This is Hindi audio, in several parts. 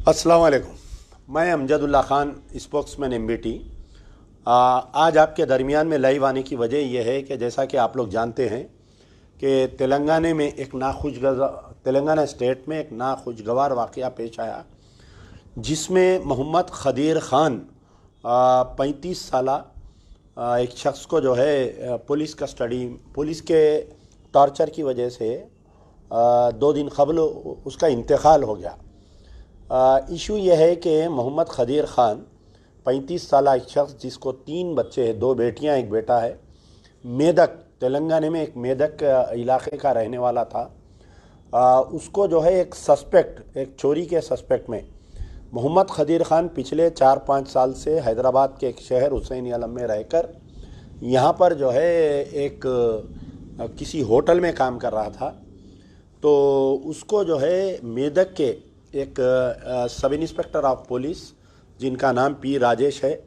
अस्सलाम वालेकुम। मैं अमजदुल्ला ख़ान, स्पोक्समैन एमबीटी। आज आपके दरमियान में लाइव आने की वजह यह है कि जैसा कि आप लोग जानते हैं कि तेलंगाना स्टेट में एक नाखुशगवार वाक़या पेश आया, जिसमें मोहम्मद खदीर ख़ान 35 साला एक शख्स को जो है पुलिस के टॉर्चर की वजह से 2 दिन कबल उसका इंतकाल हो गया। इशू यह है कि मोहम्मद खदीर ख़ान 35 साला एक शख्स जिसको 3 बच्चे हैं, 2 बेटियां 1 बेटा है, मेदक तेलंगाना में एक मेदक इलाके का रहने वाला था। उसको जो है एक चोरी के सस्पेक्ट में मोहम्मद खदीर ख़ान पिछले 4-5 साल से हैदराबाद के एक शहर हुसैन आलम में रहकर यहाँ पर जो है एक किसी होटल में काम कर रहा था। तो उसको जो है मेदक के एक सब इंस्पेक्टर ऑफ पुलिस जिनका नाम पी राजेश है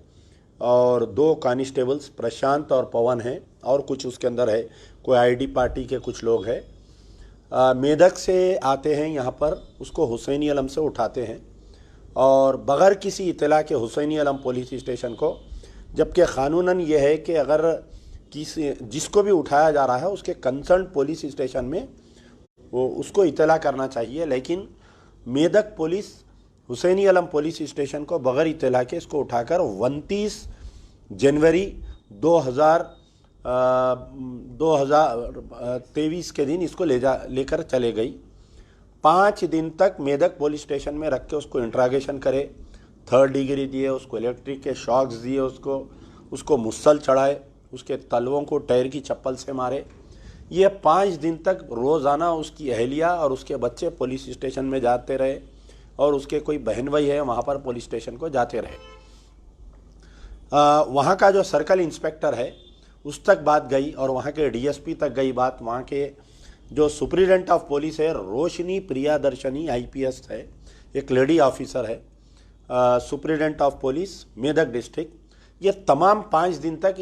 और 2 कांस्टेबल्स प्रशांत और पवन हैं, और कुछ उसके अंदर है, कोई आईडी पार्टी के कुछ लोग हैं, मेदक से आते हैं यहाँ पर, उसको हुसैनी आलम से उठाते हैं और बग़ैर किसी इत्तला के हुसैनी आलम पुलिस स्टेशन को, जबकि क़ानूनन यह है कि अगर जिसको भी उठाया जा रहा है उसके कंसर्न पुलिस स्टेशन में वो उसको इत्तला करना चाहिए, लेकिन मेदक पुलिस हुसैनी आलम पुलिस स्टेशन को बग़ैर इत्तला के इसको उठाकर 29 जनवरी 2023 के दिन इसको लेकर चले गई। 5 दिन तक मेदक पुलिस स्टेशन में रख के उसको इंट्रागेशन करे, 3rd डिग्री दिए, उसको इलेक्ट्रिक के शॉक्स दिए, उसको मुसल चढ़ाए, उसके तलवों को टायर की चप्पल से मारे। ये 5 दिन तक रोज़ाना उसकी अहलिया और उसके बच्चे पुलिस स्टेशन में जाते रहे और उसके कोई बहन भाई है वहाँ पर पुलिस स्टेशन को जाते रहे। वहाँ का जो सर्कल इंस्पेक्टर है उस तक बात गई और वहाँ के डीएसपी तक गई बात। वहाँ के जो सुप्रिटेंडेंट ऑफ पुलिस है रोशनी प्रियादर्शनी आईपीएस है, एक लेडी ऑफिसर है, superintendent of police Medak district. ये तमाम 5 दिन तक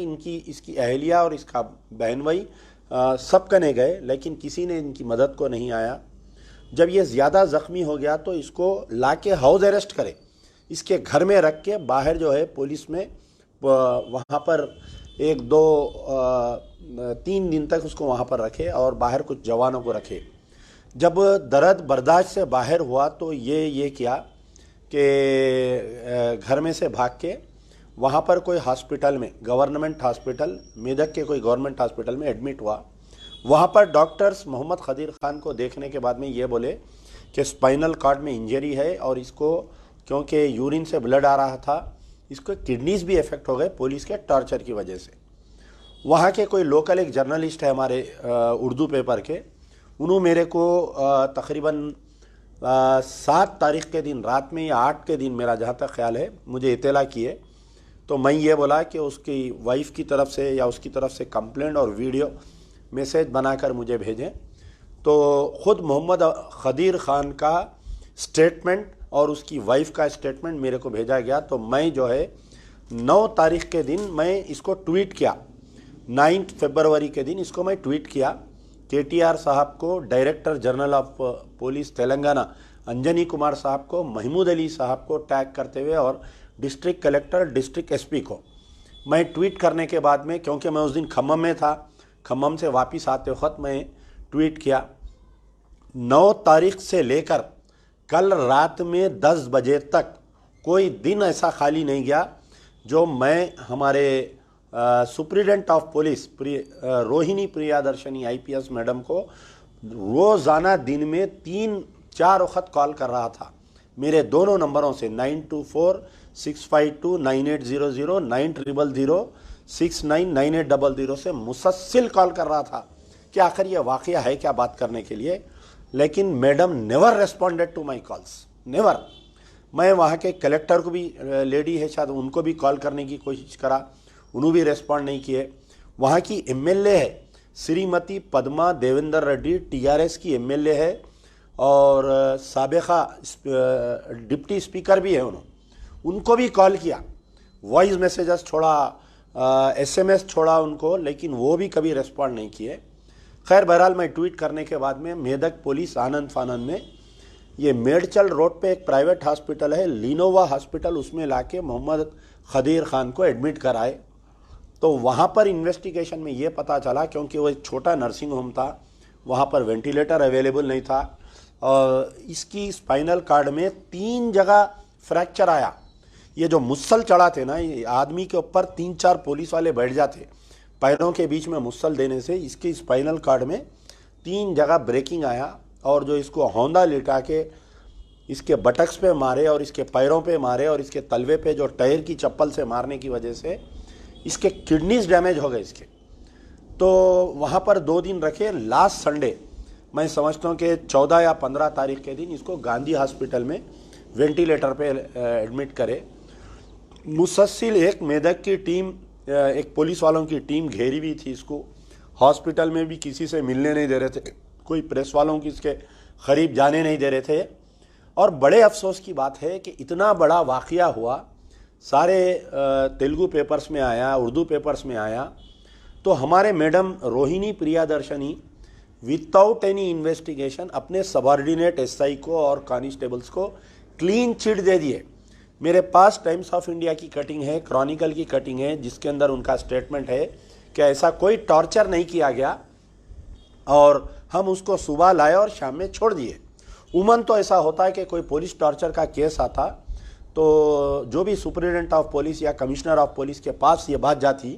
इसकी अहलिया और इसका बहन भाई सब कने गए, लेकिन किसी ने इनकी मदद को नहीं आया। जब ये ज़्यादा ज़ख्मी हो गया तो इसको लाके हाउस अरेस्ट करे, इसके घर में रख के बाहर जो है पुलिस में वहाँ पर 3 दिन तक उसको वहाँ पर रखे और बाहर कुछ जवानों को रखे। जब दर्द बर्दाश्त से बाहर हुआ तो ये किया कि घर में से भाग के वहाँ पर कोई हॉस्पिटल में, गवर्नमेंट हॉस्पिटल मेदक के कोई गवर्नमेंट हॉस्पिटल में एडमिट हुआ। वहाँ पर डॉक्टर्स मोहम्मद खदीर ख़ान को देखने के बाद में ये बोले कि स्पाइनल कॉर्ड में इंजरी है और इसको क्योंकि यूरिन से ब्लड आ रहा था, इसको किडनीज़ भी इफ़ेक्ट हो गए पुलिस के टॉर्चर की वजह से। वहाँ के कोई लोकल एक जर्नलिस्ट है हमारे उर्दू पेपर के, उन्होंने मेरे को तकरीबन 7 तारीख़ के दिन रात में या 8 के दिन, मेरा जहाँ तक ख्याल है, मुझे इत्तला किए। तो मैं ये बोला कि उसकी वाइफ की तरफ से या उसकी तरफ से कंप्लेंट और वीडियो मैसेज बनाकर मुझे भेजें। तो ख़ुद मोहम्मद खदीर ख़ान का स्टेटमेंट और उसकी वाइफ का स्टेटमेंट मेरे को भेजा गया। तो मैं जो है 9 तारीख़ के दिन मैं इसको ट्वीट किया, 9 फरवरी के दिन इसको मैं ट्वीट किया KTR साहब को, director general of police Telangana Anjani Kumar साहब को, महमूद अली साहब को टैग करते हुए और डिस्ट्रिक्ट कलेक्टर, डिस्ट्रिक्ट एसपी को। मैं ट्वीट करने के बाद में, क्योंकि मैं उस दिन खम्मम में था, खम्मम से वापस आते वक्त मैं ट्वीट किया। 9 तारीख से लेकर कल रात में 10 बजे तक कोई दिन ऐसा खाली नहीं गया जो मैं हमारे superintendent of police Rohini Priyadarshini IPS madam को रोज़ाना दिन में 3-4 वक्त कॉल कर रहा था। मेरे दोनों नंबरों से 9246529800, 9000699800 से मुसलसल कॉल कर रहा था कि आखिर ये वाक़या है क्या बात करने के लिए, लेकिन madam never responded to my calls, never. मैं वहाँ के कलेक्टर को भी, लेडी है शायद, उनको भी कॉल करने की कोशिश करा, उन्होंने भी रेस्पॉन्ड नहीं किए। वहाँ की एमएलए है श्रीमती पद्मा देवेंद्र रेड्डी, TRS की एमएलए है और साबिका डिप्टी स्पीकर भी है, उनको भी कॉल किया, वॉइस मैसेजेस छोड़ा, SMS छोड़ा उनको, लेकिन वो भी कभी रेस्पॉन्ड नहीं किए। खैर बहरहाल मैं ट्वीट करने के बाद में मेदक पुलिस आनंद फानंद में ये मेडचल रोड पे एक प्राइवेट हॉस्पिटल है लिनोवा हॉस्पिटल, उसमें लाके मोहम्मद खदीर खान को एडमिट कराए। तो वहाँ पर इन्वेस्टिगेशन में ये पता चला, क्योंकि वो एक छोटा नर्सिंग होम था, वहाँ पर वेंटिलेटर अवेलेबल नहीं था और इसकी स्पाइनल कार्ड में 3 जगह फ्रैक्चर आया। ये जो मुसल चढ़ाते ना, ये आदमी के ऊपर 3-4 पुलिस वाले बैठ जाते पैरों के बीच में मुसल देने से, इसकी स्पाइनल कार्ड में 3 जगह ब्रेकिंग आया और जो इसको होंदा लिटा के इसके बटक्स पे मारे और इसके पैरों पे मारे और इसके तलवे पे जो टायर की चप्पल से मारने की वजह से इसके किडनीज डैमेज हो गए इसके। तो वहाँ पर 2 दिन रखे। लास्ट संडे मैं समझता हूँ कि 14 या 15 तारीख के दिन इसको गांधी हॉस्पिटल में वेंटिलेटर पे एडमिट करे। मुसलसिल एक मेदक की टीम, एक पुलिस वालों की टीम घेरी हुई थी इसको। हॉस्पिटल में भी किसी से मिलने नहीं दे रहे थे, कोई प्रेस वालों की इसके करीब जाने नहीं दे रहे थे। और बड़े अफसोस की बात है कि इतना बड़ा वाक़या हुआ, सारे तेलुगु पेपर्स में आया, उर्दू पेपर्स में आया, तो हमारे madam Rohini Priyadarshini without any investigation अपने सबऑर्डिनेट एसआई को और कांस्टेबल्स को क्लीन चिट दे दिए। मेरे पास टाइम्स ऑफ इंडिया की कटिंग है, क्रॉनिकल की कटिंग है, जिसके अंदर उनका स्टेटमेंट है कि ऐसा कोई टॉर्चर नहीं किया गया और हम उसको सुबह लाए और शाम में छोड़ दिए। उमन तो ऐसा होता है कि कोई पुलिस टॉर्चर का केस आता तो जो भी सुपरिटेंडेंट ऑफ पुलिस या कमिश्नर ऑफ पुलिस के पास ये बात जाती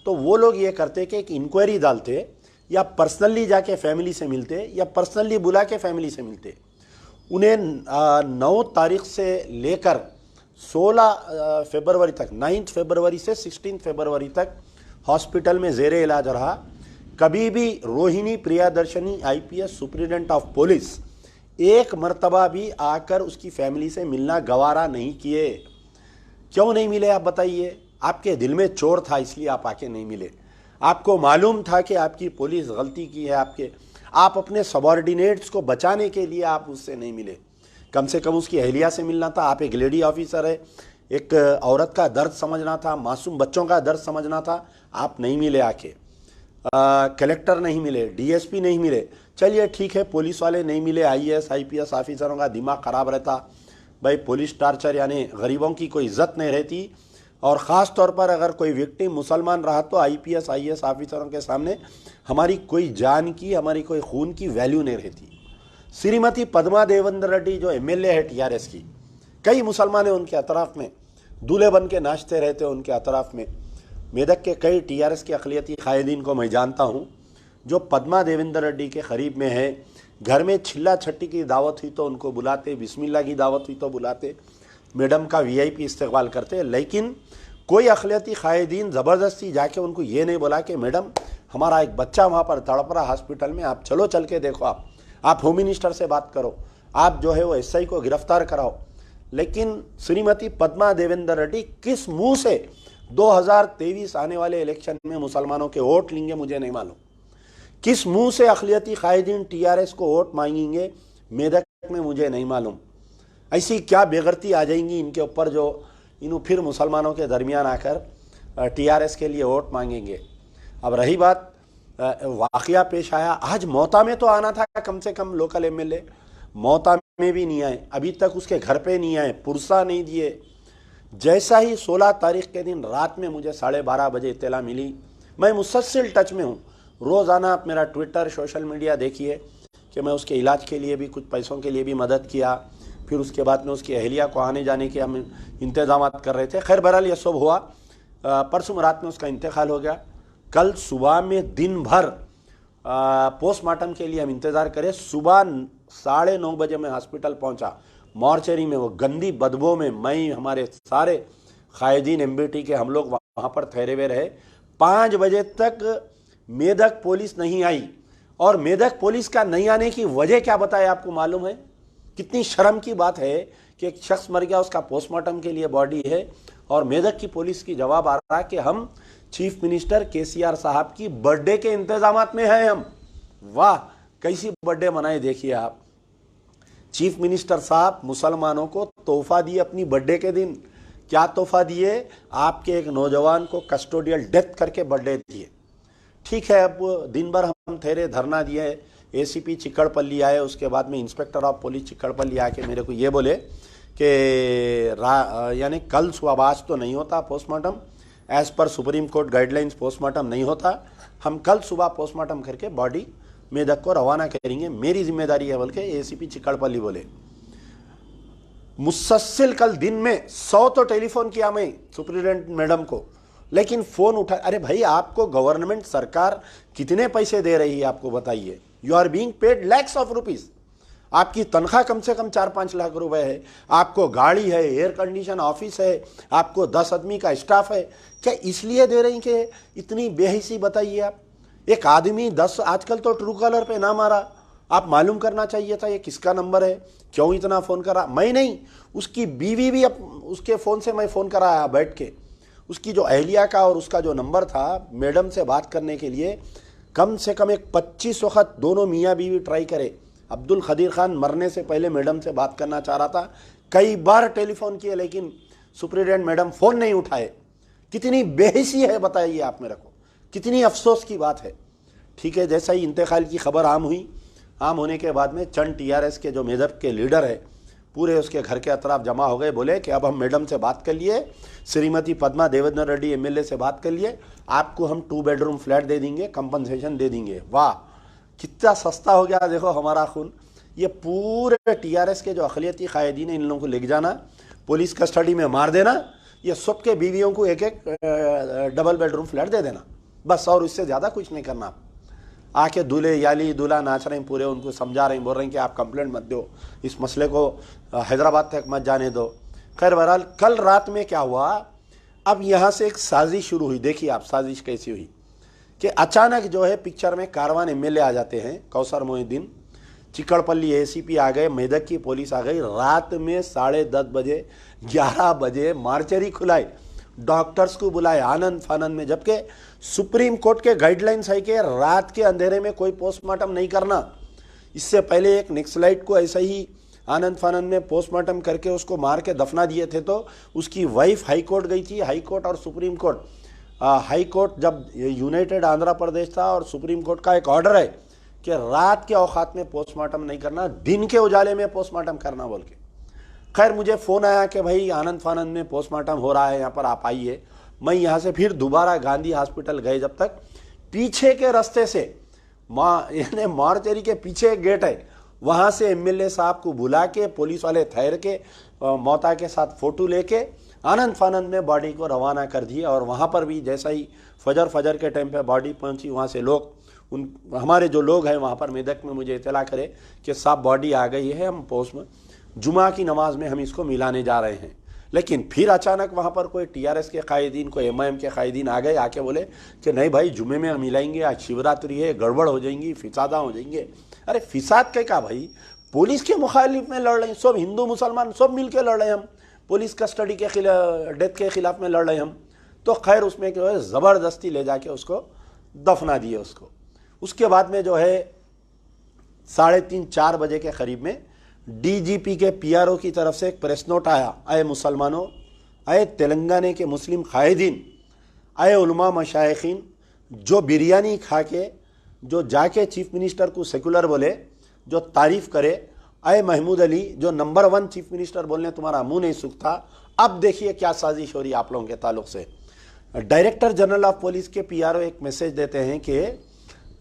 तो वो लोग ये करते कि एक इंक्वायरी डालते या पर्सनली जाके फैमिली से मिलते या पर्सनली बुला के फैमिली से मिलते। उन्हें 9 तारीख से लेकर 16 फरवरी तक, 9 फरवरी से 16 फरवरी तक हॉस्पिटल में ज़ेरे इलाज रहा। कभी भी Rohini Priyadarshini IPS superintendent of police एक मर्तबा भी आकर उसकी फैमिली से मिलना गवारा नहीं किए। क्यों नहीं मिले आप बताइए? आपके दिल में चोर था इसलिए आप आके नहीं मिले। आपको मालूम था कि आपकी पुलिस गलती की है, आप अपने सबऑर्डिनेट्स को बचाने के लिए आप उससे नहीं मिले। कम से कम उसकी अहलिया से मिलना था। आप एक लेडी ऑफिसर है, एक औरत का दर्द समझना था, मासूम बच्चों का दर्द समझना था, आप नहीं मिले आके। कलेक्टर नहीं मिले, डीएसपी नहीं मिले। चलिए ठीक है, पुलिस वाले नहीं मिले, आईएएस आईपीएस ऑफिसरों का दिमाग ख़राब रहता। भाई पुलिस टार्चर यानी गरीबों की कोई इज्जत नहीं रहती, और ख़ास तौर पर अगर कोई विक्टिम मुसलमान रहा तो आईपीएस आईएएस ऑफिसरों के सामने हमारी कोई जान की, हमारी कोई खून की वैल्यू नहीं रहती। श्रीमती पद्मा देवेंद्र रेड्डी जो एमएलए है टीआरएस की, कई मुसलमान हैं उनके अतराफ़ में, दूल्हे बन के नाचते रहते हैं उनके अतराफ़ में। मेदक के कई टीआरएस के अक़लियती कायदीन को मैं जानता हूँ जो पद्मा देवेंद्र रेड्डी के करीब में है। घर में छिल्ला छट्टी की दावत हुई तो उनको बुलाते, बिस्मिल्लाह की दावत हुई तो बुलाते, मैडम का वीआईपी इस्तेक़बाल करते। लेकिन कोई अक़लियती कायदीन ज़बरदस्ती जाके उनको ये नहीं बोला कि मैडम हमारा एक बच्चा वहाँ पर तड़प रहा हॉस्पिटल में, आप चलो चल के देखो, आप होम मिनिस्टर से बात करो, आप जो है वो एसआई को गिरफ्तार कराओ। लेकिन श्रीमती पद्मा देवेंद्र रेड्डी किस मुंह से 2023 आने वाले इलेक्शन में मुसलमानों के वोट लेंगे मुझे नहीं मालूम। किस मुंह से अक़लियती कायदीन टीआरएस को वोट मांगेंगे मेदक में मुझे नहीं मालूम। ऐसी क्या बेगरती आ जाएंगी इनके ऊपर जो इन्हों फिर मुसलमानों के दरमियान आकर टीआरएस के लिए वोट मांगेंगे। अब रही बात वाक़या पेश आया, आज मोता में तो आना था कम से कम लोकल एमएलए, मोता में भी नहीं आए, अभी तक उसके घर पे नहीं आए, पुरसा नहीं दिए। जैसा ही 16 तारीख के दिन रात में मुझे 12:30 बजे इत्तला मिली, मैं मुसलसल टच में हूँ, रोज़ाना आप मेरा ट्विटर सोशल मीडिया देखिए कि मैं उसके इलाज के लिए भी कुछ पैसों के लिए भी मदद किया, फिर उसके बाद में उसकी अहलिया को आने जाने के हम इंतज़ाम कर रहे थे। खैर बहरहाल ये सब हुआ, परसों रात में उसका इंतकाल हो गया। कल सुबह में दिन भर पोस्टमार्टम के लिए हम इंतज़ार करें। सुबह 9:30 बजे मैं हॉस्पिटल पहुंचा, मॉर्चरी में वो गंदी बदबू में मैं, हमारे सारे कायदीन एमबीटी के हम लोग वहाँ पर ठहरे हुए रहे। 5 बजे तक मेदक पुलिस नहीं आई, और मेदक पुलिस का नहीं आने की वजह क्या बताए आपको मालूम है? कितनी शर्म की बात है कि एक शख्स मर गया, उसका पोस्टमार्टम के लिए बॉडी है, और मेदक की पुलिस की जवाब आ रहा है कि हम चीफ मिनिस्टर केसीआर साहब की बर्थडे के इंतजामात में हैं हम। वाह, कैसी बर्थडे मनाए देखिए आप। चीफ मिनिस्टर साहब मुसलमानों को तोहफा दिए अपनी बर्थडे के दिन। क्या तोहफा दिए? आपके एक नौजवान को कस्टोडियल डेथ करके बर्थडे दिए। ठीक है, अब दिन भर हम ठहरे, धरना दिए, एसीपी चिक्कड़पल्ली आए, उसके बाद में इंस्पेक्टर ऑफ पुलिस चिक्कड़पल्ली आके मेरे को ये बोले कि यानी कल सुबह, आज तो नहीं होता postmortem, as per supreme court guidelines postmortem नहीं होता, हम कल सुबह पोस्टमार्टम करके बॉडी मेदक को रवाना करेंगे, मेरी जिम्मेदारी है बोल के एसीपी चिक्कड़पल्ली बोले। मुसलसल कल दिन में 100 तो टेलीफोन किया मैं सुप्रिटेंडेंट मैडम को, लेकिन फ़ोन उठा, अरे भाई आपको गवर्नमेंट सरकार कितने पैसे दे रही है आपको बताइए, you are being paid lakhs of rupees, आपकी तनख्वाह कम से कम 4-5 लाख रुपए है, आपको गाड़ी है, एयर कंडीशन ऑफिस है, आपको 10 आदमी का स्टाफ है, क्या इसलिए दे रही कि इतनी बेहिसी बताइए आप। एक आदमी 10, आजकल तो ट्रू कॉलर पे ना मारा, आप मालूम करना चाहिए था ये किसका नंबर है, क्यों इतना फ़ोन करा, मैं नहीं, उसकी बीवी भी उसके फ़ोन से मैं फ़ोन कराया बैठ के, उसकी जो अहलिया का और उसका जो नंबर था मैडम से बात करने के लिए, कम से कम एक 25 वक्त दोनों मियाँ बीवी ट्राई करे। अब्दुल खदीर खान मरने से पहले मैडम से बात करना चाह रहा था, कई बार टेलीफोन किए लेकिन सुप्रिटेंडेंट मैडम फ़ोन नहीं उठाए। कितनी बेहिसी है बताइए आप मेरे को, कितनी अफसोस की बात है। ठीक है, जैसा ही इंतकाल की खबर आम हुई, आम होने के बाद में चंद टीआरएस के जो मेदक के लीडर है पूरे उसके घर के अतराफ जमा हो गए, बोले कि अब हम मैडम से बात कर लिए, श्रीमती पद्मा देवेंद्र रेड्डी एमएलए से बात कर लिए, आपको हम 2 बेडरूम फ्लैट दे देंगे, कंपनसेशन दे देंगे। वाह, कितना सस्ता हो गया देखो हमारा खून। ये पूरे टीआरएस के जो अक़लियती कायदीन है इन लोगों को ले जाना, पुलिस कस्टडी में मार देना, ये सबके बीवियों को एक एक डबल बेडरूम फ्लैट दे देना बस, और इससे ज़्यादा कुछ नहीं करना। आके दूल्हे याली दूल्हा नाच रहे हैं, पूरे उनको समझा रहे हैं, बोल रहे हैं कि आप कंप्लेंट मत दो, इस मसले को हैदराबाद तक मत जाने दो। खैर बहरहाल कल रात में क्या हुआ, अब यहाँ से एक साजिश शुरू हुई। देखिए आप साजिश कैसी हुई कि अचानक जो है पिक्चर में कारवान एमएलए आ जाते हैं, कौसर मोहिउद्दीन, चिक्कड़पल्ली एसीपी आ गए, मेदक की पुलिस आ गई, रात में 10:30 बजे 11 बजे मार्चरी खुलाई, डॉक्टर्स को बुलाए आनंद फानंद में, जबकि सुप्रीम कोर्ट के गाइडलाइंस है कि रात के अंधेरे में कोई पोस्टमार्टम नहीं करना। इससे पहले एक नक्सलाइट को ऐसा ही आनंद फानंद में पोस्टमार्टम करके उसको मार के दफना दिए थे, तो उसकी वाइफ हाई कोर्ट गई थी, हाई कोर्ट और सुप्रीम कोर्ट, हाई कोर्ट जब यूनाइटेड आंध्र प्रदेश था और सुप्रीम कोर्ट का एक ऑर्डर है कि रात के औकात में पोस्टमार्टम नहीं करना, दिन के उजाले में पोस्टमार्टम करना बोल के। खैर मुझे फ़ोन आया कि भाई आनंद फानंद में पोस्टमार्टम हो रहा है, यहाँ पर आप आइए। मैं यहाँ से फिर दोबारा गांधी हॉस्पिटल गए, जब तक पीछे के रास्ते से यानी मार्चरी के पीछे एक गेट है, वहाँ से एमएलए साहब को बुला के पुलिस वाले ठहर के मौता के साथ फ़ोटो लेके आनंद फानंद में बॉडी को रवाना कर दिए। और वहाँ पर भी जैसा ही फजर के टाइम पे बॉडी पहुँची, वहाँ से लोग हमारे जो लोग हैं वहाँ पर मेदक में मुझे इतला करे कि साहब बॉडी आ गई है, हम पोस्ट में जुमा की नमाज में हम इसको मिलाने जा रहे हैं। लेकिन फिर अचानक वहाँ पर कोई टीआरएस के कायदीन, कोई एमआईएम के कायदीन आ गए, आके बोले कि नहीं भाई जुमे में हम मिलाएंगे, आज शिवरात्रि है, गड़बड़ हो जाएंगी, फिसादा हो जाएंगे। अरे फिसाद के का भाई, पुलिस के मुखालिफ में लड़ रहे हैं, सब हिंदू मुसलमान सब मिल के लड़ रहे हैं, हम पुलिस कस्टडी के खिलाफ, डेथ के खिलाफ में लड़ रहे हैं हम। तो खैर उसमें जो है ज़बरदस्ती ले जाके उसको दफना दिए उसको। उसके बाद में जो है 3:30-4 बजे के करीब में डीजीपी के पीआरओ की तरफ से एक प्रेस नोट आया, आए मुसलमानों, आए तेलंगाना के मुस्लिम कायदीन, आए उलमा मशाइखीन, जो बिरयानी खा के जो जाके चीफ मिनिस्टर को सेकुलर बोले, जो तारीफ़ करे, आए महमूद अली जो नंबर 1 चीफ मिनिस्टर बोलने तुम्हारा मुंह नहीं सूखता। अब देखिए क्या साजिश हो रही है आप लोगों के ताल्लुक से। डायरेक्टर जनरल ऑफ पुलिस के पीआरओ एक मैसेज देते हैं कि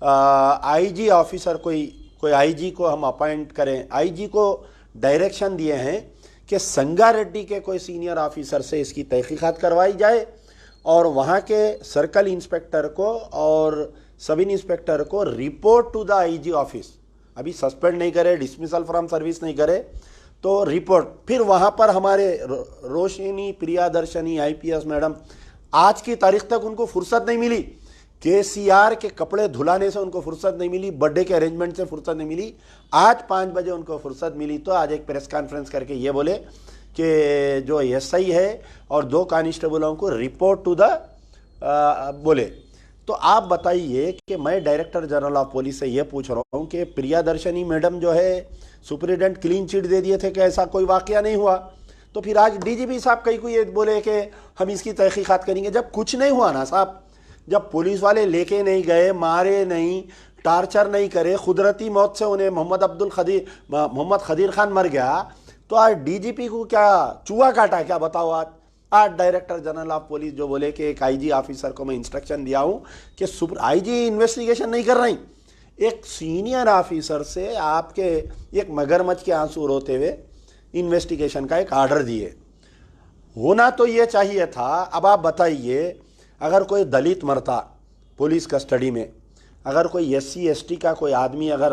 आईजी ऑफिसर कोई आईजी को हम अपॉइंट करें। आईजी को डायरेक्शन दिए हैं कि संगा रेड्डी के कोई सीनियर ऑफिसर से इसकी तहकीकात करवाई जाए और वहाँ के सर्कल इंस्पेक्टर को और सब इंस्पेक्टर को report to the IG office, अभी सस्पेंड नहीं करे, डिसमिसल फ्रॉम सर्विस नहीं करे, तो रिपोर्ट। फिर वहाँ पर हमारे रोशिनी प्रियादर्शनी आईपीएस मैडम, आज की तारीख तक उनको फुर्सत नहीं मिली, केसीआर के कपड़े धुलाने से उनको फुर्सत नहीं मिली, बर्थडे के अरेंजमेंट से फुर्सत नहीं मिली। आज 5 बजे उनको फुर्सत मिली तो आज एक प्रेस कॉन्फ्रेंस करके ये बोले कि जो एसआई है और 2 कांस्टेबलों को रिपोर्ट टू द बोले। तो आप बताइए कि मैं डायरेक्टर जनरल ऑफ पुलिस से ये पूछ रहा हूँ कि प्रियादर्शनी मैडम जो है सुप्रिटेंडेंट क्लीन चिट दे दिए थे कि ऐसा कोई वाकया नहीं हुआ, तो फिर आज डीजीपी साहब कहीं को ये बोले कि हम इसकी तहकीकात करेंगे, जब कुछ नहीं हुआ ना साहब, जब पुलिस वाले लेके नहीं गए, मारे नहीं, टार्चर नहीं करे, कुदरती मौत से उन्हें मोहम्मद खदीर खान मर गया, तो आज डीजीपी को क्या चूहा काटा क्या? बताओ। आज डायरेक्टर जनरल ऑफ पुलिस जो बोले कि एक आईजी ऑफिसर को मैं इंस्ट्रक्शन दिया हूं कि आईजी इन्वेस्टिगेशन नहीं कर रही, एक सीनियर ऑफिसर से आपके एक मगरमच्छ के आंसू रोते हुए इन्वेस्टिगेशन का एक ऑर्डर दिए। होना तो ये चाहिए था। अब आप बताइए, अगर कोई दलित मरता पुलिस कस्टडी में, अगर कोई SC ST का कोई आदमी अगर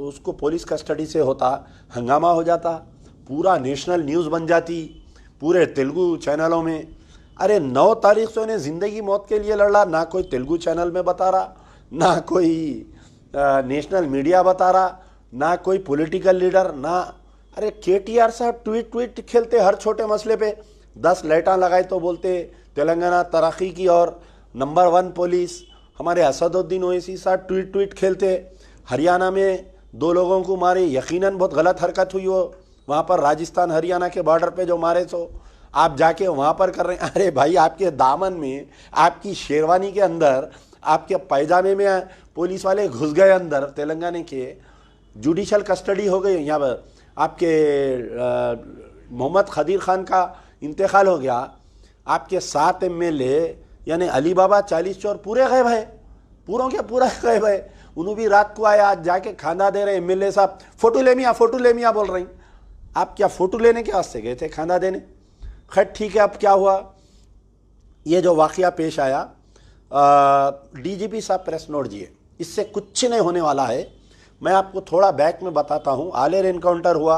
उसको पुलिस कस्टडी से होता, हंगामा हो जाता, पूरा नेशनल न्यूज़ बन जाती, पूरे तेलुगु चैनलों में। अरे 9 तारीख से उन्हें ज़िंदगी मौत के लिए लड़ा, ना कोई तेलुगु चैनल में बता रहा, ना कोई नेशनल मीडिया बता रहा, ना कोई पॉलिटिकल लीडर, ना। अरे KTR साहब ट्वीट खेलते हर छोटे मसले पे, 10 लाइटां लगाए तो बोलते तेलंगाना तरक्की की और नंबर 1 पुलिस। हमारे असदुद्दीन ओवैसी साहब ट्वीट खेलते हरियाणा में 2 लोगों को मारे, यकीनन बहुत गलत हरकत हुई हो वहाँ पर, राजस्थान हरियाणा के बॉर्डर पे जो मारे, सो आप जाके वहाँ पर कर रहे हैं। अरे भाई, आपके दामन में, आपकी शेरवानी के अंदर, आपके पैजामे में पुलिस वाले घुस गए अंदर तेलंगाना के, जुडिशल कस्टडी हो गई। यहाँ पर आपके मोहम्मद खदीर खान का इंतकाल हो गया, आपके 7 MLA यानी अली बाबा 40 चोर पूरे गायब है, पूरों के पूरा गायब है। उन्होंने भी रात को आया, आज जाके खाना दे रहे MLA साहब, फोटो ले मियाँ बोल रही। आप क्या फोटो लेने के वास्ते गए थे, खाना देने? खैर ठीक है, अब क्या हुआ, ये जो वाकया पेश आया, DGP साहब प्रेस नोट दिए, इससे कुछ नहीं होने वाला है। मैं आपको थोड़ा बैक में बताता हूँ। आलेर एनकाउंटर हुआ,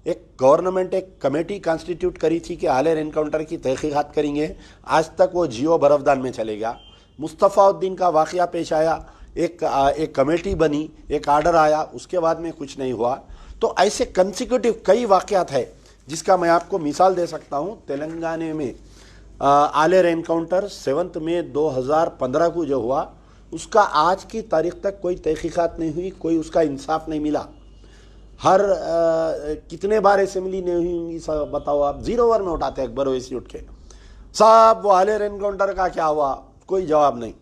एक गवर्नमेंट एक कमेटी कॉन्स्टिट्यूट करी थी कि आलेर एनकाउंटर की तहकीकात करेंगे। आज तक वो जियो बरफदान में चले गया। मुस्तफ़ाउद्दीन का वाकया पेश आया, एक कमेटी बनी, एक आर्डर आया, उसके बाद में कुछ नहीं हुआ। तो ऐसे कंसिक्यूटिव कई वाकयात है जिसका मैं आपको मिसाल दे सकता हूँ। तेलंगाना में आलेर एनकाउंटर 7 मई 2015 को जो हुआ, उसका आज की तारीख तक कोई तहकीकात नहीं हुई, कोई उसका इंसाफ नहीं मिला। हर कितने बार असेंबली नहीं हुई सब बताओ आप, 0 ओवर में उठाते अकबर ओवैसी उठ के, साहब वो आलेर एनकाउंटर का क्या हुआ, कोई जवाब नहीं।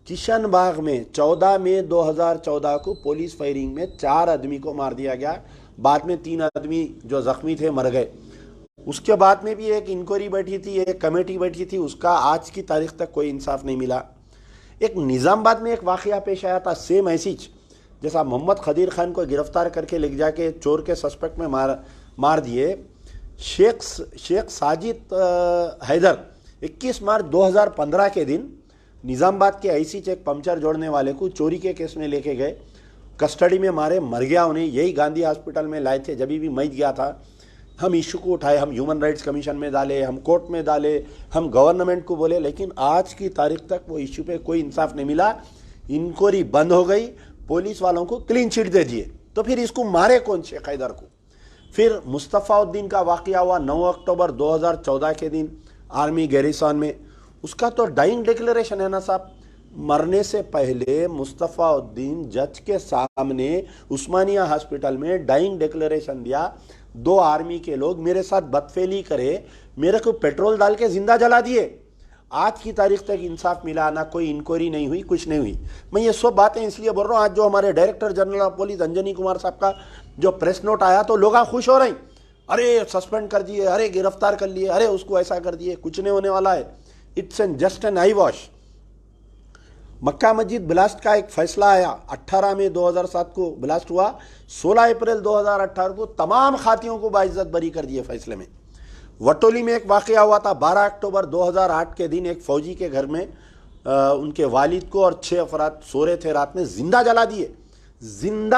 किशन बाग में 14 मई 2014 को पुलिस फायरिंग में 4 आदमी को मार दिया गया, बाद में 3 आदमी जो जख्मी थे मर गए। उसके बाद में भी एक इंक्वायरी बैठी थी, एक कमेटी बैठी थी, उसका आज की तारीख तक कोई इंसाफ नहीं मिला। एक निज़ामबाद में एक वाकया पेश आया था, सेम ऐसी जैसा मोहम्मद खदीर खान को गिरफ्तार करके ले जाके चोर के सस्पेक्ट में मार दिए। शेख साजिद हैदर 21 मार्च 2015 के दिन निज़ामबाद के ऐसी एक पंचर जोड़ने वाले को चोरी के केस में लेके गए, कस्टडी में मारे, मर गया। उन्हें यही गांधी हॉस्पिटल में लाए थे, जब भी मैं गया था। हम इशू को उठाए, हम ह्यूमन राइट्स कमीशन में डाले, हम कोर्ट में डाले, हम गवर्नमेंट को बोले, लेकिन आज की तारीख तक वो इशू पे कोई इंसाफ नहीं मिला। इंक्वायरी बंद हो गई, पुलिस वालों को क्लीन चिट दे दिए। तो फिर इसको मारे कौन, शेख हैदर को? फिर मुस्तफ़ाउद्दीन का वाकया हुआ 9 अक्टूबर 2014 के दिन आर्मी गैरिसन में। उसका तो डाइंग डिक्लेरेशन है ना साहब। मरने से पहले मुस्तफ़ाउद्दीन जज के सामने उस्मानिया हॉस्पिटल में डाइंग डिक्लेरेशन दिया, 2 आर्मी के लोग मेरे साथ बदफेली करे, मेरे को पेट्रोल डाल के जिंदा जला दिए। आज की तारीख तक इंसाफ मिला ना, कोई इंक्वायरी नहीं हुई, कुछ नहीं हुई। मैं ये सब बातें इसलिए बोल रहा हूँ, आज जो हमारे director general of police Anjani Kumar साहब का जो प्रेस नोट आया तो लोग खुश हो रहे हैं, अरे सस्पेंड कर दिए, अरे गिरफ्तार कर लिए, अरे उसको ऐसा कर दिए। कुछ नहीं होने वाला है। It's an just an eye wash. Mecca Masjid blast का एक फैसला आया, 18 मई 2007 को ब्लास्ट हुआ, 16 अप्रैल 2018 को तमाम खातियों को बाइज्जत बरी कर दिए फैसले में। वटोली में एक वाकया हुआ था 12 अक्टूबर 2008 के दिन, एक फौजी के घर में उनके वालिद को और 6 अफराद सो रहे थे, रात में जिंदा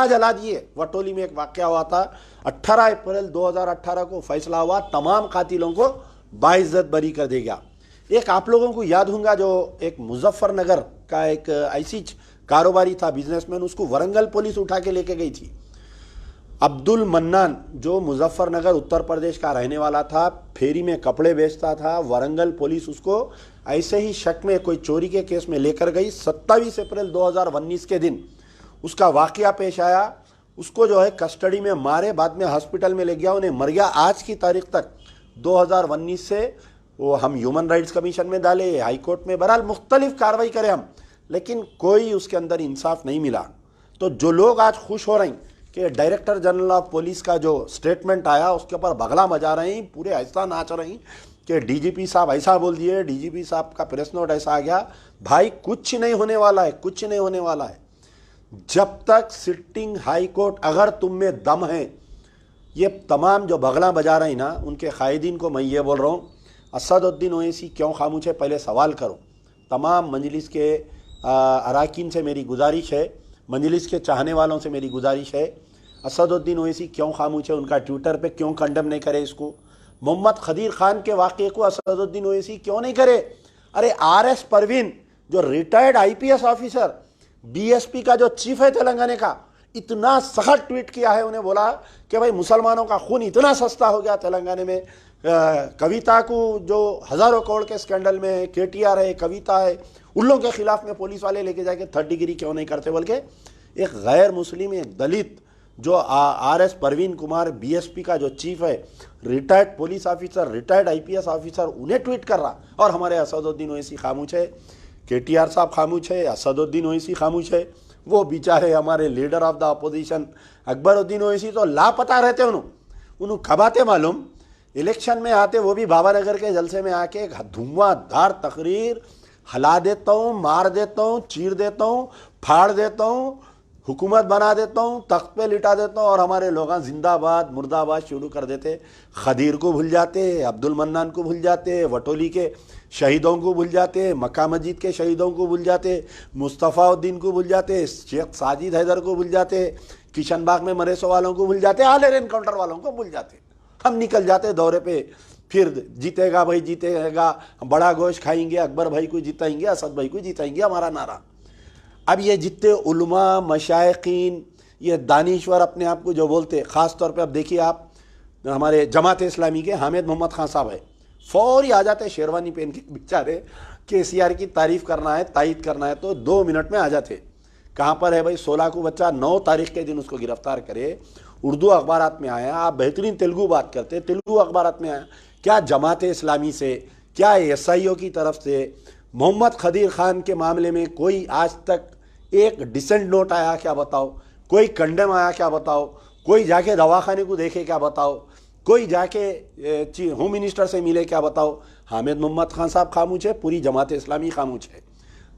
जला दिए। वटोली में एक वाकया हुआ था 18 अप्रैल 2018 को, फैसला हुआ तमाम कातिलों को बाइज्जत बरी कर देगा। एक आप लोगों को याद होगा, जो एक मुजफ्फरनगर का एक ऐसी कारोबारी था, बिजनेसमैन, उसको वरंगल पुलिस उठा के लेके गई थी। अब्दुल मन्नान जो मुजफ्फरनगर उत्तर प्रदेश का रहने वाला था, फेरी में कपड़े बेचता था, वरंगल पुलिस उसको ऐसे ही शक में कोई चोरी के केस में लेकर गई। 27 अप्रैल 2019 के दिन उसका वाकया पेश आया। उसको जो है कस्टडी में मारे, बाद में हॉस्पिटल में ले गया, उन्हें मर गया। आज की तारीख तक 2019 से वो हम ह्यूमन राइट्स कमीशन में डाले, हाई कोर्ट में, बहरहाल मुख्तलिफ कार्रवाई करें हम, लेकिन कोई उसके अंदर इंसाफ नहीं मिला। तो जो लोग आज खुश हो रहे हैं कि डायरेक्टर जनरल ऑफ पुलिस का जो स्टेटमेंट आया उसके ऊपर बगला मचा रहे हैं, पूरे ऐसा नाच रहे हैं कि डीजीपी साहब ऐसा बोल दिए, डीजीपी साहब का प्रेस नोट ऐसा आ गया। भाई कुछ नहीं होने वाला है, कुछ नहीं होने वाला है। जब तक सिटिंग हाई कोर्ट, अगर तुम में दम है, ये तमाम जो बगला बजा रहे हैं ना, उनके कायदीन को मैं ये बोल रहा हूँ, असदुद्दीन ओवैसी क्यों खामोश है, पहले सवाल करो। तमाम मजलिस के अराकीन से मेरी गुजारिश है, मजलिस के चाहने वालों से मेरी गुजारिश है, असदुद्दीन ओवैसी क्यों खामोश है, उनका ट्विटर पे क्यों कंडम नहीं करे इसको। मोहम्मद खदीर खान के वाक़े को असदुद्दीन ओवैसी क्यों नहीं करे। अरे RS परवीन जो रिटायर्ड IPS ऑफिसर, BSP का जो चीफ है तेलंगाना का, इतना सख्त ट्वीट किया है, उन्हें बोला कि भाई मुसलमानों का खून इतना सस्ता हो गया तेलंगाना में। कविता को जो हज़ारों करोड़ के स्कैंडल में KTR है, कविता है, उन लोगों के खिलाफ में पुलिस वाले लेके जाके 3rd डिग्री क्यों नहीं करते। बल्कि एक गैर मुस्लिम, एक दलित जो RS परवीन कुमार BSP का जो चीफ है, retired police officer, retired IPS officer, उन्हें ट्वीट कर रहा। और हमारे असदुद्दीन ओवैसी खामोश है, KTR साहब खामोश है, असदुद्दीन ओवैसी खामोश है। वो बेचारे हमारे leader of the opposition Akbaruddin Owaisi तो लापता रहते। उन्होंने कब आते मालूम, इलेक्शन में आते, वो भी बाबानगर के जलसे में आके एक धुआंधार तकरीर, हला देता हूँ, मार देता हूँ, चीर देता हूँ, फाड़ देता हूँ, हुकूमत बना देता हूँ, तख्त पे लिटा देता हूँ, और हमारे लोग जिंदाबाद मुर्दाबाद शुरू कर देते। खदीर को भूल जाते, अब्दुल मन्नान को भूल जाते, वटोली के शहीदों को भूल जाते, मक्का मस्जिद के शहीदों को भूल जाते, मुस्तफ़ाउद्दीन को भूल जाते, शेख साजिद हैदर को भूल जाते, किशन बाग में मरे सो वालों को भूल जाते, आलेर एनकाउंटर वालों को भूल जाते। हम निकल जाते दौरे पे, फिर जीतेगा भाई जीतेगा, बड़ा गोश्त खाएंगे, अकबर भाई को जिताएंगे, असद भाई को जिताएंगे, हमारा नारा। अब ये जितने उलमा, मशाइखीन, ये दानिश्वर अपने आप को जो बोलते, ख़ास तौर पे अब देखिए आप, हमारे जमात इस्लामी के हामिद मोहम्मद खान साहब है, फौरी आ जाते शेरवानी पहन के, बेचारे KCR की तारीफ़ करना है, तायद करना है तो 2 मिनट में आ जाते। कहाँ पर है भाई, 16 को बच्चा 9 तारीख के दिन उसको गिरफ्तार करे, उर्दू अखबारात में आया। आप बेहतरीन तेलुगु बात करते, तेलुगु अखबारात में आया। क्या जमात इस्लामी से, क्या SIO की तरफ से मोहम्मद खदीर खान के मामले में कोई आज तक एक डिसेंट नोट आया क्या बताओ, कोई कंडम आया क्या बताओ, कोई जाके दवाखाने को देखे क्या बताओ, कोई जाके होम मिनिस्टर से मिले क्या बताओ। हामिद मोहम्मद खान साहब खामोश है, पूरी जमात इस्लामी खामोश है।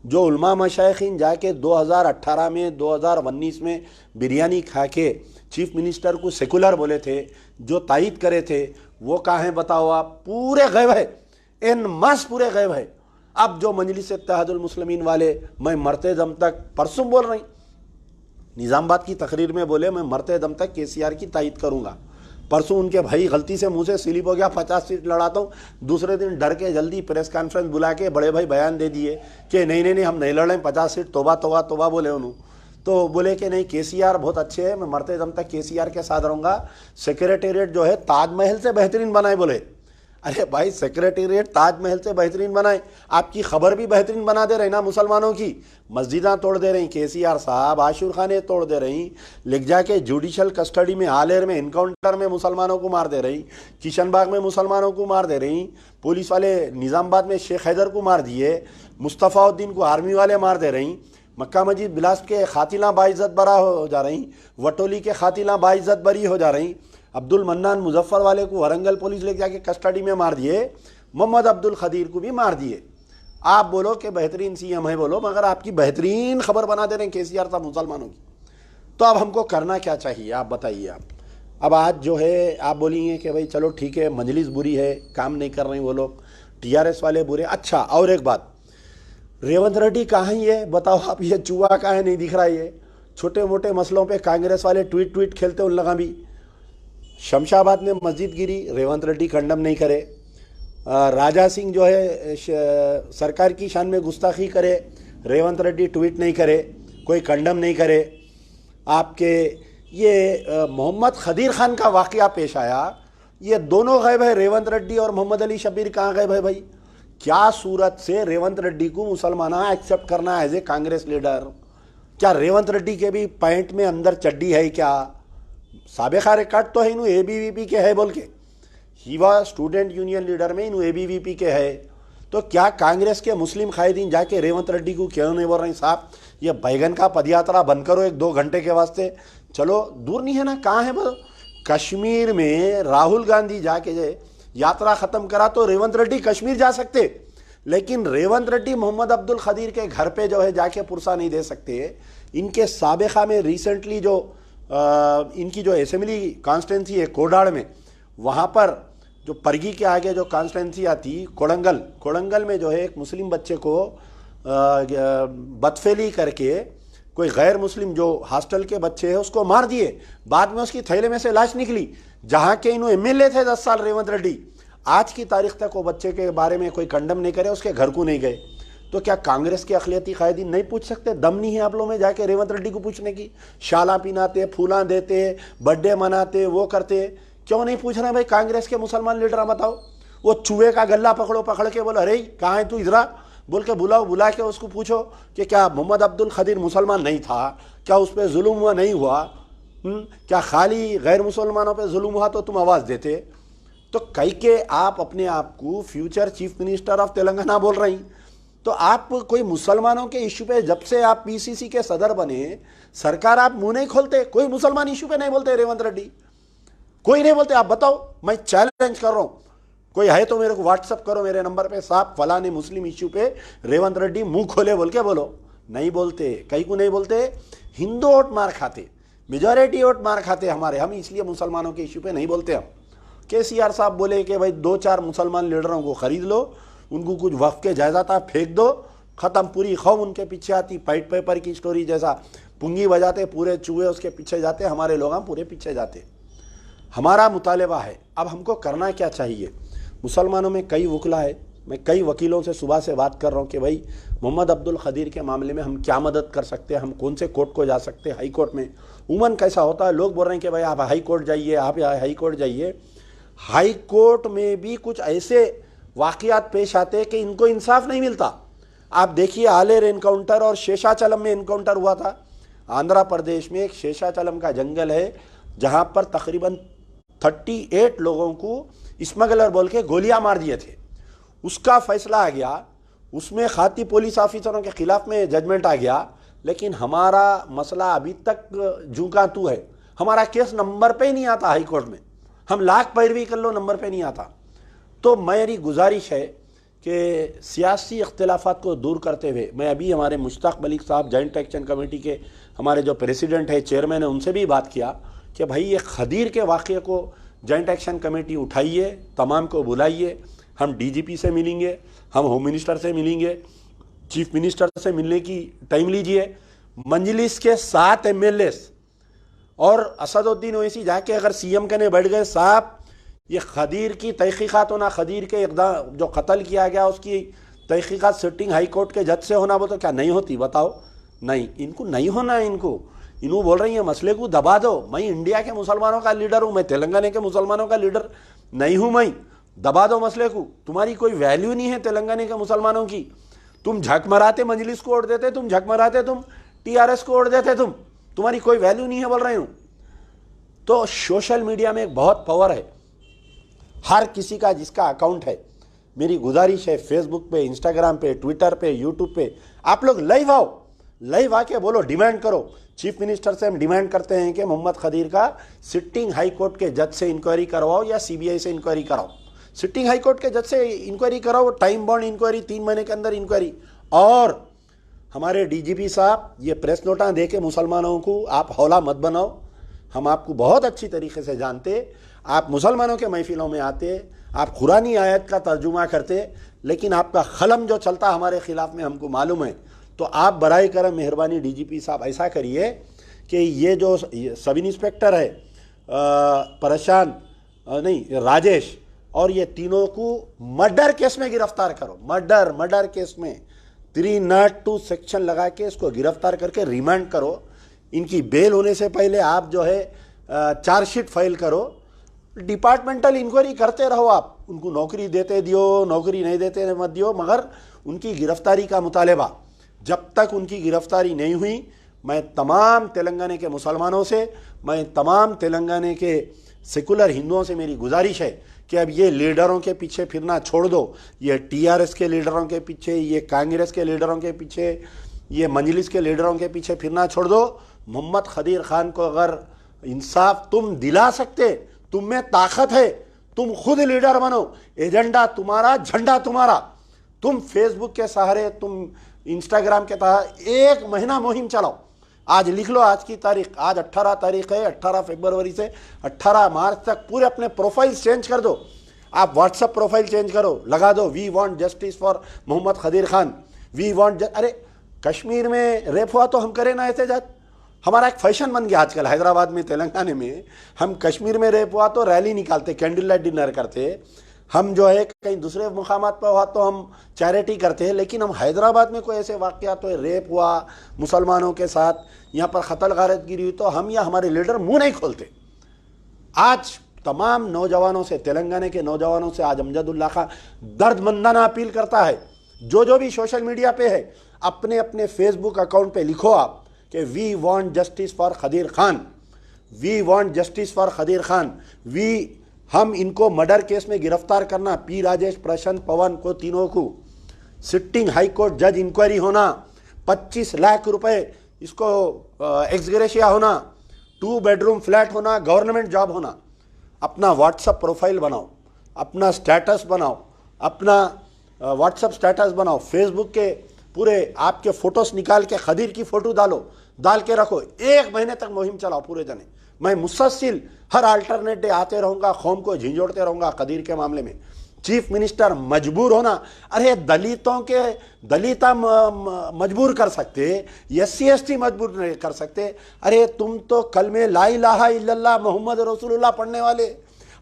जो उलमा मशाइखीन जाके 2018 में 2019 में बिरयानी खा के चीफ मिनिस्टर को सेकुलर बोले थे, जो तायद करे थे, वो कहाँ हैं बताओ आप। पूरे गैब है, इन मास पूरे गैब है। अब जो मजलिस इत्तेहादुल मुस्लिमीन वाले, मैं मरते दम तक, परसों बोल रही निज़ामाबाद की तकरीर में बोले, मैं मरते दम तक KCR की तायद करूँगा। परसों उनके भाई गलती से मुंह से स्लिप हो गया, 50 सीट लड़ाता हूँ। दूसरे दिन डर के जल्दी प्रेस कॉन्फ्रेंस बुला के बड़े भाई बयान दे दिए कि नहीं नहीं नहीं, हम नहीं लड़ें 50 सीट, तोबा तोबा तोबा बोले उन्होंने। तो बोले कि नहीं, KCR बहुत अच्छे है, मैं मरते दम तक KCR के साथ रहूँगा। सेक्रेटेरिएट जो है ताजमहल से बेहतरीन बनाए बोले। अरे भाई, सेक्रेटेरिएट ताजमहल से बेहतरीन बनाए, आपकी खबर भी बेहतरीन बना दे रहे ना मुसलमानों की। मस्जिदां तोड़ दे रही KCR साहब, आशूर खाने तोड़ दे रही, लिख जाके जुडिशल कस्टडी में, आलेर में, इनकाउंटर में मुसलमानों को मार दे रही, किशन बाग में मुसलमानों को मार दे रही, पुलिस वाले निज़ामाबाद में शेख हैदर को मार दिए, मुस्तफ़ाउद्दीन को आर्मी वाले मार दे रही, मक्का मस्जिद बिलासपुर के खातिला बाइज्जत बरा हो जा रही, वटोली के खातिला बाइज्जत बरी हो जा रही, अब्दुल मन्नान मुजफ्फर वाले को वरंगल पुलिस ले जाके कस्टडी में मार दिए, मोहम्मद अब्दुल खदीर को भी मार दिए। आप बोलो कि बेहतरीन CM है, बोलो, मगर आपकी बेहतरीन खबर बना दे रहे हैं KCR साहब मुसलमानों की। तो अब हमको करना क्या चाहिए, आप बताइए। आप अब आज जो है आप बोलिए कि भाई चलो ठीक है, मजलिस बुरी है, काम नहीं कर रहे वो लोग, TRS वाले बुरे। अच्छा, और एक बात, रेवंत रेड्डी कहाँ है बताओ आप, ये चूहा कहाँ है, नहीं दिख रहा है। ये छोटे मोटे मसलों पे कांग्रेस वाले ट्वीट खेलते उन लगा भी। शमशाबाद में मस्जिद गिरी, रेवंत रेड्डी कंडम नहीं करे। राजा सिंह जो है सरकार की शान में गुस्ताखी करे, रेवंत रेड्डी ट्वीट नहीं करे, कोई कंडम नहीं करे। आपके ये मोहम्मद खदीर खान का वाक़या पेश आया, ये दोनों गायब है, रेवंत रेड्डी और मोहम्मद अली शबीर कहाँ गायब है भाई। क्या सूरत से रेवंत रेड्डी को मुसलमाना एक्सेप्ट करना एज ए कांग्रेस लीडर? क्या रेवंत रेड्डी के भी पैंट में अंदर चड्डी है क्या? साबिका रिकॉर्ड तो है इनू ABVP के है बोल के, he was student union leader में इनू ABVP के है। तो क्या कांग्रेस के मुस्लिम कायदीन जाके रेवंत रेड्डी को क्यों नहीं बोल रहे साहब ये बैगन का पदयात्रा बंद करो 1-2 घंटे के वास्ते? चलो दूर नहीं है ना, कहाँ है वो? कश्मीर में राहुल गांधी जाके यात्रा खत्म करा तो रेवंत रेड्डी कश्मीर जा सकते, लेकिन रेवंत रेड्डी मोहम्मद अब्दुल खदीर के घर पे जो है जाके पुरसा नहीं दे सकते। इनके साबिका में रिसेंटली जो इनकी जो असेंबली कॉन्स्टिट्यूंसी है कोडाड़ में, वहाँ पर जो परगी के आगे जो कॉन्स्टिट्यूंसी आती कोड़ंगल में जो है एक मुस्लिम बच्चे को बदफेली करके कोई गैर मुस्लिम जो हॉस्टल के बच्चे हैं उसको मार दिए। बाद में उसकी थैले में से लाश निकली। जहाँ के इन्हों एमएलए थे 10 साल रेवंत रेड्डी, आज की तारीख तक वो बच्चे के बारे में कोई कंडम नहीं करे, उसके घर को नहीं गए। तो क्या कांग्रेस के अखिलती कायदीन नहीं पूछ सकते? दम नहीं है आप लोगों में जाके रेवंत रेड्डी को पूछने की? शाला पिनाते, फूला देते, बर्थडे मनाते, वो करते, क्यों नहीं पूछ रहे भाई कांग्रेस के मुसलमान लीडर? बताओ, वो चूहे का गला पकड़ के बोलो अरे कहाँ है तू, इधरा बोल के बुला के उसको पूछो कि क्या मोहम्मद अब्दुल खदीर मुसलमान नहीं था? क्या उस पर जुल्म हुआ नहीं हुआ? क्या खाली गैर मुसलमानों पे जुल्म हुआ तो तुम आवाज़ देते? तो कई के आप अपने आप को future chief minister of Telangana बोल रही, तो आप कोई मुसलमानों के इशू पे जब से आप पीसीसी के सदर बने सरकार आप मुंह नहीं खोलते, कोई मुसलमान इशू पे नहीं बोलते रेवंत रेड्डी, कोई नहीं बोलते। आप बताओ, मैं चैलेंज कर रहा हूं, कोई है तो मेरे को व्हाट्सअप करो मेरे नंबर पे, साहब फलाने मुस्लिम इश्यू पे रेवंत रेड्डी मुंह खोले बोल के बोलो। नहीं बोलते, कई को नहीं बोलते। हिंदू वोट मार खाते, मेजॉरिटी वोट मार खाते हमारे, हम इसलिए मुसलमानों के इश्यू पे नहीं बोलते। हम केसीआर साहब बोले कि भाई 2-4 मुसलमान लीडरों को खरीद लो, उनको कुछ वक्फ के जायदाद फेंक दो, ख़त्म, पूरी कौम उनके पीछे आती। वाइट पेपर की स्टोरी जैसा पुंगी बजाते, पूरे चूहे उसके पीछे जाते, हमारे लोग हम पूरे पीछे जाते। हमारा मुतालबा है, अब हमको करना क्या चाहिए? मुसलमानों में कई वकला है, मैं कई वकीलों से सुबह से बात कर रहा हूँ कि भाई मोहम्मद अब्दुल खदीर के मामले में हम क्या मदद कर सकते हैं, हम कौन से कोर्ट को जा सकते हैं। हाई कोर्ट में उमन कैसा होता है, लोग बोल रहे हैं कि भाई आप हाई कोर्ट जाइए, आप हाई कोर्ट जाइए। हाई कोर्ट में भी कुछ ऐसे वाक़ियात पेश आते हैं कि इनको इंसाफ नहीं मिलता। आप देखिए आलेर एनकाउंटर और शेषाचलम में एनकाउंटर हुआ था। आंध्र प्रदेश में एक शेषाचलम का जंगल है जहाँ पर तकरीबन 38 लोगों को स्मगलर बोल के गोलियां मार दिए थे। उसका फैसला आ गया, उसमें खाती पुलिस ऑफिसरों के खिलाफ में जजमेंट आ गया, लेकिन हमारा मसला अभी तक झुका तू है। हमारा केस नंबर पे ही नहीं आता हाई कोर्ट में, हम लाख पैरवी कर लो नंबर पे नहीं आता। तो मेरी गुजारिश है कि सियासी इख्तिलाफात को दूर करते हुए, मैं अभी हमारे मुश्ताक मलिक साहब जॉइंट एक्शन कमेटी के हमारे जो प्रेसिडेंट है, चेयरमैन है, उनसे भी बात किया कि भाई ये खदीर के वाक़े को जॉइंट एक्शन कमेटी उठाइए, तमाम को बुलाइए। हम डीजीपी से मिलेंगे, हम होम मिनिस्टर से मिलेंगे, चीफ मिनिस्टर से मिलने की टाइम लीजिए। मंजलिस के 7 एमएलए और असदुद्दीन ओवैसी जाके अगर सीएम कहने बैठ गए साहब ये खदीर की तहकीकात होना, खदीर के इक़दाम जो कत्ल किया गया उसकी तहकीकात सिटिंग हाई कोर्ट के जज से होना, वो तो क्या नहीं होती? बताओ, नहीं, इनको नहीं होना है। इनको बोल रही है मसले को दबा दो। मैं इंडिया के मुसलमानों का लीडर हूँ, मैं तेलंगाना के मुसलमानों का लीडर नहीं हूँ। मैं दबा दो मसले को, तुम्हारी कोई वैल्यू नहीं है तेलंगाना के मुसलमानों की। तुम झक मराते मजलिस को वोट देते, तुम झक मराते, तुम टीआरएस को वोट देते, तुम्हारी कोई वैल्यू नहीं है बोल रही हूँ। तो सोशल मीडिया में एक बहुत पावर है, हर किसी का जिसका अकाउंट है, मेरी गुजारिश है फेसबुक पे, इंस्टाग्राम पे, ट्विटर पे, यूट्यूब पे आप लोग लाइव आके बोलो, डिमांड करो। चीफ मिनिस्टर से हम डिमांड करते हैं कि मोहम्मद खदीर का सिटिंग हाई कोर्ट के जज से इंक्वायरी करवाओ या सीबीआई से इंक्वायरी कराओ। सिटिंग हाई कोर्ट के जज से इंक्वायरी कराओ, टाइम बाउंड इंक्वायरी, 3 महीने के अंदर इंक्वायरी। और हमारे डीजीपी साहब ये प्रेस नोटा दे के मुसलमानों को आप हौला मत बनाओ। हम आपको बहुत अच्छी तरीके से जानते, आप मुसलमानों के महफिलों में आते, आप कुरानी आयत का तर्जुमा करते, लेकिन आपका खलम जो चलता हमारे खिलाफ में हमको मालूम है। तो आप बराए करम मेहरबानी डीजीपी साहब ऐसा करिए कि ये जो सब इंस्पेक्टर है राजेश, और ये तीनों को मर्डर केस में गिरफ्तार करो। मर्डर केस में 302 सेक्शन लगा के इसको गिरफ्तार करके रिमांड करो। इनकी बेल होने से पहले आप जो है चार्जशीट फाइल करो। डिपार्टमेंटल इंक्वायरी करते रहो, आप उनको नौकरी देते दियो, नौकरी नहीं देते मत दियो, मगर उनकी गिरफ्तारी का मुतालबा। जब तक उनकी गिरफ्तारी नहीं हुई, मैं तमाम तेलंगाना के मुसलमानों से, मैं तमाम तेलंगाना के सेकुलर हिंदुओं से मेरी गुजारिश है कि अब ये लीडरों के पीछे फिरना छोड़ दो, ये टीआरएस के लीडरों के पीछे, ये कांग्रेस के लीडरों के पीछे, ये मजलिस के लीडरों के पीछे फिरना छोड़ दो। मोहम्मद खदीर खान को अगर इंसाफ तुम दिला सकते, तुम में ताकत है, तुम खुद लीडर बनो, एजेंडा तुम्हारा, झंडा तुम्हारा, तुम फेसबुक के सहारे, तुम इंस्टाग्राम के तहत 1 महीना मुहिम चलाओ। आज लिख लो, आज की तारीख, आज 18 तारीख है, 18 फरवरी से 18 मार्च तक पूरे अपने प्रोफाइल चेंज कर दो। आप व्हाट्सएप प्रोफाइल चेंज करो, लगा दो we want justice for Mohammed Khadeer Khan, we want. अरे कश्मीर में रेप हुआ तो हम करें ना एहतजाज, हमारा एक फैशन बन गया आजकल। हैदराबाद में, तेलंगाना में हम कश्मीर में रेप हुआ तो रैली निकालते, कैंडल लाइट डिनर करते, हम जो है कहीं दूसरे मुकामात पर हुआ तो हम चैरिटी करते हैं। लेकिन हम हैदराबाद में कोई ऐसे वाक़यात तो रेप हुआ मुसलमानों के साथ, यहाँ पर कत्ल गारतगिरी हुई तो हम या हमारे लीडर मुंह नहीं खोलते। आज तमाम नौजवानों से, तेलंगाना के नौजवानों से आज अमजदुल्ला खां दर्दमंदाना अपील करता है, जो भी सोशल मीडिया पे है, अपने अपने फेसबुक अकाउंट पे लिखो आप कि we want justice for Khadeer Khan, we want justice for Khadeer Khan, हम इनको मर्डर केस में गिरफ्तार करना, पी राजेश, प्रशांत, पवन को, तीनों को सिटिंग हाई कोर्ट जज इंक्वायरी होना, 25 लाख रुपए इसको एक्सग्रेशिया होना, 2 बेडरूम फ्लैट होना, गवर्नमेंट जॉब होना। अपना व्हाट्सएप प्रोफाइल बनाओ, अपना स्टेटस बनाओ, अपना व्हाट्सएप स्टेटस बनाओ, फेसबुक के पूरे आपके फोटोस निकाल के खदीर की फोटो डाल के रखो, 1 महीने तक मुहिम चलाओ पूरे जने। मैं मुसलसिल हर अल्टरनेट डे आते रहूँगा, कौम को झिंझोड़ते रहूँगा खदीर के मामले में। चीफ मिनिस्टर मजबूर होना, अरे दलिता मजबूर कर सकते, SC ST मजबूर नहीं कर सकते। अरे तुम तो कल में ला इलाहा इल्लल्लाह मोहम्मद रसूलुल्लाह पढ़ने वाले,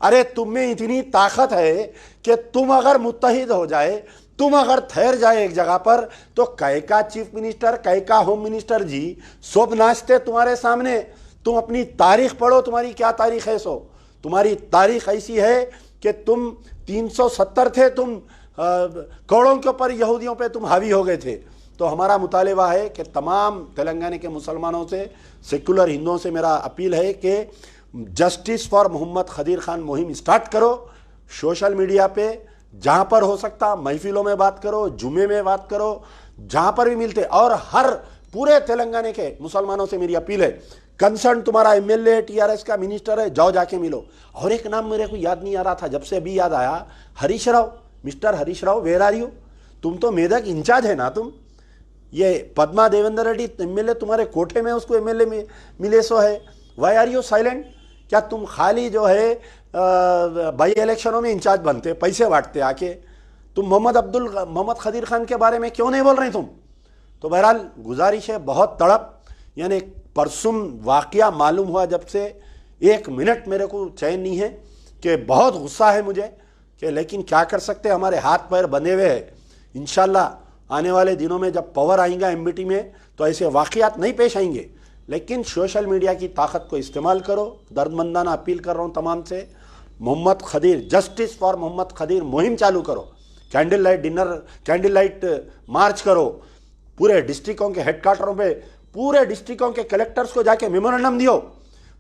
अरे तुम में इतनी ताकत है कि तुम अगर मुत्तहिद हो जाए, तुम अगर ठहर जाए एक जगह पर, तो कै का चीफ मिनिस्टर, कै का होम मिनिस्टर जी सब नाचते तुम्हारे सामने। तुम अपनी तारीख पढ़ो, तुम्हारी क्या तारीख है। सो तुम्हारी तारीख ऐसी है कि तुम 370 थे, तुम करोड़ों के ऊपर यहूदियों पे तुम हावी हो गए थे। तो हमारा मुतालिबा है कि तमाम तेलंगाना के मुसलमानों से, सेकुलर हिंदुओं से मेरा अपील है कि जस्टिस फॉर मोहम्मद खदीर खान मुहिम स्टार्ट करो। सोशल मीडिया पे जहाँ पर हो सकता महफिलों में बात करो, जुमे में बात करो, जहाँ पर भी मिलते। और हर पूरे तेलंगाना के मुसलमानों से मेरी अपील है, कंसर्न तुम्हारा MLA TRS का मिनिस्टर है, जाओ जाके मिलो। और एक नाम मेरे को याद नहीं आ रहा था, जब से अभी याद आया, Harish Rao, mister Harish Rao, where are you? तुम तो मेदक इंचार्ज है ना तुम। ये पद्मा देवेंद्र रेड्डी MLA तुम्हारे कोठे में उसको MLA में मिले सो है, वाई आर यू साइलेंट? क्या तुम खाली जो है बाई इलेक्शनों में इंचार्ज बनते, पैसे बांटते आके? तुम मोहम्मद खदीर खान के बारे में क्यों नहीं बोल रहे तुम? तो बहरहाल गुजारिश है, बहुत तड़प, यानी परसुम वाकया मालूम हुआ जब से 1 मिनट मेरे को चैन नहीं है, कि बहुत गुस्सा है मुझे कि लेकिन क्या कर सकते, हमारे हाथ पैर बंधे हुए हैं। इंशाल्लाह आने वाले दिनों में जब पावर आएगा MBT में तो ऐसे वाकयात नहीं पेश आएंगे। लेकिन सोशल मीडिया की ताकत को इस्तेमाल करो। दर्दमंदाना अपील कर रहा हूँ तमाम से, मोहम्मद खदीर, जस्टिस फॉर मोहम्मद खदीर मुहिम चालू करो, candle light dinner, candle light march करो, पूरे डिस्ट्रिक्टों के हेडक्वार्टरों पे, पूरे डिस्ट्रिक्टों के कलेक्टर्स को जाके मेमोरेंडम दियो,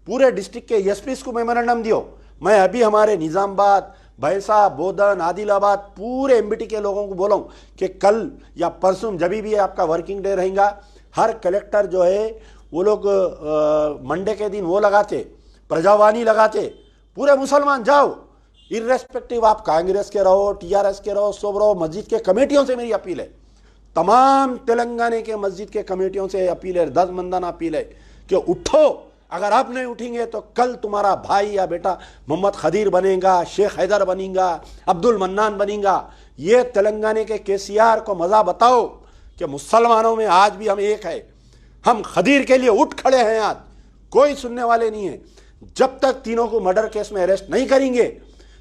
पूरे डिस्ट्रिक्ट के SPs को मेमोरेंडम दियो। मैं अभी हमारे निज़ामबाद, भैंसा, बोधन, आदिलाबाद पूरे MBT के लोगों को बोला हूँ कि कल या परसों जब भी आपका वर्किंग डे रहेगा, हर कलेक्टर जो है वो लोग मंडे के दिन वो लगाते, प्रजावाणी लगाते, पूरे मुसलमान जाओ, इर्रेस्पेक्टिव आप कांग्रेस के रहो, TRS के रहो, सब रहो। मस्जिद के कमेटियों से मेरी अपील है, तमाम तेलंगाना के मस्जिद के कमेटियों से अपील है, दर्दमंदाना अपील है कि उठो। अगर आप नहीं उठेंगे तो कल तुम्हारा भाई या बेटा मोहम्मद खदीर बनेगा, शेख हैदर बनेगा, अब्दुल मन्नान बनेगा। ये तेलंगाना के KCR को मजा बताओ कि मुसलमानों में आज भी हम एक है, हम खदीर के लिए उठ खड़े हैं। आज कोई सुनने वाले नहीं है। जब तक तीनों को मर्डर केस में अरेस्ट नहीं करेंगे,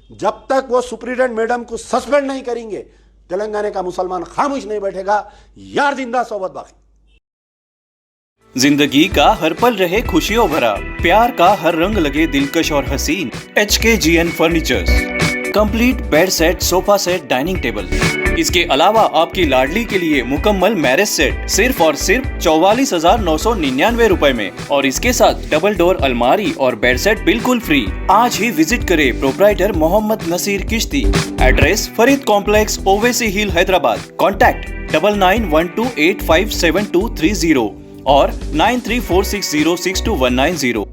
जब तक वो सुप्रीडेंट मैडम को सस्पेंड नहीं करेंगे, तेलंगाना का मुसलमान खामोश नहीं बैठेगा। यार जिंदा सोबत बाकी। जिंदगी का हर पल रहे खुशियों भरा, प्यार का हर रंग लगे दिलकश और हसीन। HKGN furnitures, complete bed set, sofa set, dining table, इसके अलावा आपकी लाडली के लिए मुकम्मल मैरिज सेट सिर्फ और सिर्फ 44,999 रुपए में, और इसके साथ डबल डोर अलमारी और बेड सेट बिल्कुल फ्री। आज ही विजिट करें proprietor Mohammed Naseer Chishti. Address Farid complex, Owaisi hill, Hyderabad. Contact 9912857230 और 9346062190।